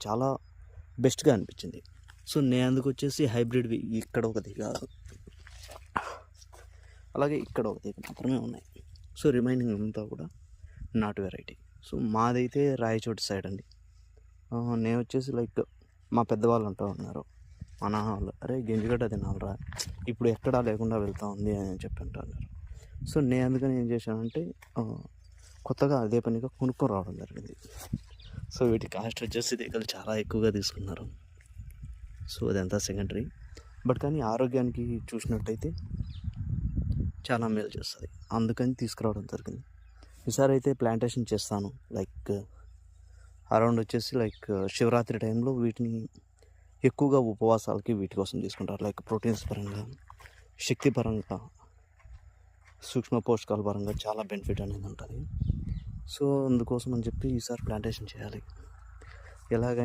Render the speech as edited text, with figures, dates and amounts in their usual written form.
చాలా బెస్ట్గా అనిపించింది. సో నేను అందుకు వచ్చేసి హైబ్రిడ్వి ఇక్కడ ఒకటి కాదు, అలాగే ఇక్కడ ఒకటి మాత్రమే ఉన్నాయి. సో రిమైనింగ్ అంతా కూడా నాటు వెరైటీ. సో మాదైతే రాయచోటి సైడ్ అండి. నేను వచ్చేసి లైక్ మా పెద్దవాళ్ళు అంటూ ఉన్నారు, మా నాన్న వాళ్ళు, అరే గింజగడ్డ తినాలరా ఇప్పుడు ఎక్కడా లేకుండా వెళ్తూ ఉంది అని చెప్పి అంటున్నారు. సో నేను అందుకని ఏం చేశానంటే కొత్తగా అదే పనిగా కొనుక్కొని రావడం జరిగింది. సో వీటి కాస్ట్ వచ్చేసి దగ్గర చాలా ఎక్కువగా తీసుకున్నారు. సో అదంతా సెకండరీ, బట్ కానీ ఆరోగ్యానికి చూసినట్టయితే చాలా మేలు చేస్తుంది, అందుకని తీసుకురావడం జరిగింది. ఈసారి అయితే ప్లాంటేషన్ చేస్తాను, లైక్ అరౌండ్ వచ్చేసి లైక్ శివరాత్రి టైంలో వీటిని ఎక్కువగా ఉపవాసాలకి వీటి కోసం తీసుకుంటారు. లైక్ ప్రోటీన్స్ పరంగా, శక్తి పరంగా, సూక్ష్మ పోషకాల పరంగా చాలా బెనిఫిట్ అనేది ఉంటుంది. సో అందుకోసం అని చెప్పి ఈసారి ప్లాంటేషన్ చేయాలి. ఎలాగ